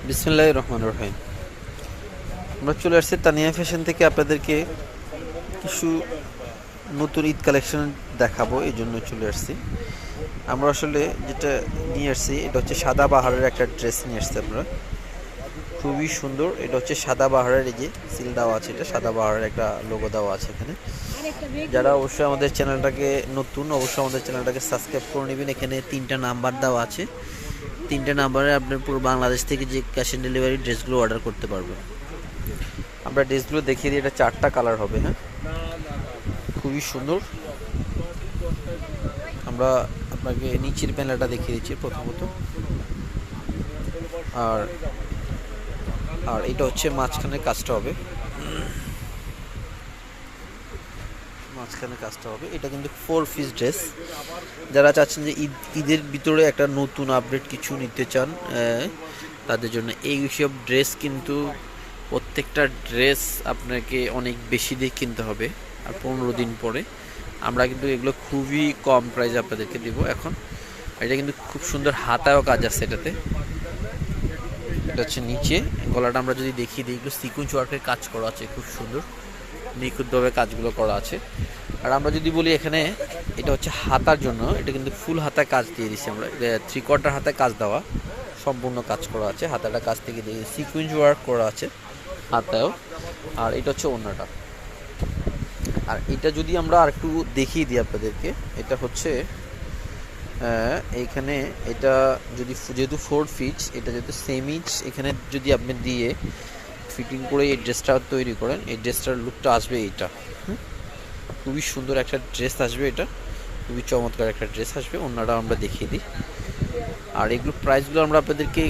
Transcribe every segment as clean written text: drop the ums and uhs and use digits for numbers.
বিসমিল্লাহির রহমানির রহিম। আমরা চলে আসছি তানিয়া ফ্যাশন থেকে আপনাদেরকে কিছু নতুন ঈদ কালেকশন দেখাবো, এই জন্য চলে আসছি। আমরা আসলে যেটা নিয়ে আসছি এটা হচ্ছে সাদা বাহারের একটা ড্রেস নিয়ে আসছি আমরা, খুবই সুন্দর। এটা হচ্ছে সাদা বাহারের, এই যে সিল দেওয়া আছে, এটা সাদা বাহারের একটা লোগো দেওয়া আছে এখানে। যারা অবশ্যই আমাদের চ্যানেলটাকে নতুন, অবশ্যই আমাদের চ্যানেলটাকে সাবস্ক্রাইব করে নেবেন। এখানে 3টা নাম্বার দেওয়া আছে, 3টে নাম্বারে আপনার পুরো বাংলাদেশ থেকে যে ক্যাশ অন ডেলিভারি ড্রেসগুলো অর্ডার করতে পারবেন। আমরা ড্রেসগুলো দেখিয়ে দিই, এটা 4টা কালার হবে। হ্যাঁ, খুবই সুন্দর। আমরা আপনাকে নিচের প্যানেলটা দেখিয়ে দিচ্ছি প্রথমত, আর আর এটা হচ্ছে মাঝখানে কাজটা হবে, মাঝখানে কাজটা হবে। এটা কিন্তু 4 পিস ড্রেস। যারা চাচ্ছেন যে ঈদের ভিতরে একটা নতুন আপডেট কিছু নিতে চান, তাদের জন্য এই সব ড্রেস কিন্তু প্রত্যেকটা ড্রেস আপনাকে অনেক বেশি দিয়ে কিনতে হবে, আর 15 দিন পরে আমরা কিন্তু এগুলো খুবই কম প্রাইসে আপনাদেরকে দেবো এখন। এটা কিন্তু খুব সুন্দর হাতায়ও কাজ আছে এটাতে। এটা হচ্ছে নিচে গলাটা আমরা যদি দেখিয়ে দিই, এগুলো সিকুয়েন্স ওয়ার্কের কাজ করা আছে, খুব সুন্দর নিখুঁতভাবে কাজগুলো করা আছে। আর আমরা যদি বলি এখানে এটা হচ্ছে হাতার জন্য, এটা কিন্তু ফুল হাতায় কাজ দিয়ে দিচ্ছি আমরা, 3/4 হাতায় কাজ দেওয়া, সম্পূর্ণ কাজ করা আছে। হাতাটা কাজ থেকে দিয়ে সিকুয়েন্স ওয়ার্ক করা আছে হাতায়ও। আর এটা হচ্ছে ওড়নাটা। আর এটা যদি আমরা আর একটু দেখিয়ে দিই আপনাদেরকে, এটা হচ্ছে এইখানে এটা যদি যেহেতু 4 ফিট, এটা যেহেতু সেম ইঞ্চ, এখানে যদি আপনি দিয়ে ফিটিং করে এই ড্রেসটা তৈরি করেন, এই ড্রেসটার লুকটা আসবে এইটা। খুবই সুন্দর একটা ড্রেস আসবে, এটা খুবই চমৎকার একটা ড্রেস আসবে। ওড়নাটা আমরা দেখিয়ে দিই। আর এগুলো প্রাইসগুলো আমরা আপনাদেরকে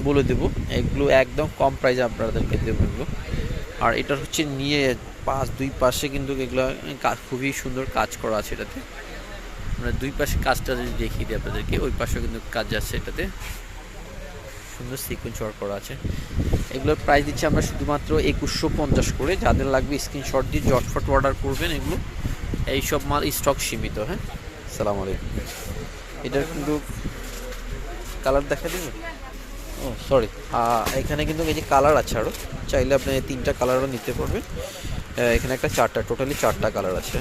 বলে দেবো, এগুলো একদম কম প্রাইসে আপনাদেরকে দেবো এগুলো। আর এটা হচ্ছে নিয়ে দুই পাশে কিন্তু এগুলো খুবই সুন্দর কাজ করা আছে এটাতে। আমরা দুই পাশে কাজটা যদি দেখিয়ে দিই আপনাদেরকে, ওই পাশেও কিন্তু কাজ আছে, এটাতে সুন্দর সিকুয়েন্স ওয়ার্ক করা আছে। এগুলোর প্রাইস দিচ্ছি আমরা শুধুমাত্র 2150 করে। যাদের লাগবে স্ক্রিনশট দিয়ে জটফট অর্ডার করবেন। এগুলো এইসব মাল স্টক সীমিত। হ্যাঁ, আসসালামু আলাইকুম। এটার কিন্তু কালার দেখা দেবে, ও সরি, এখানে কিন্তু এই যে কালার আছে আরও, চাইলে আপনি 3টা কালারও নিতে পারবেন। এখানে একটা 4টা, টোটালি 4টা কালার আছে।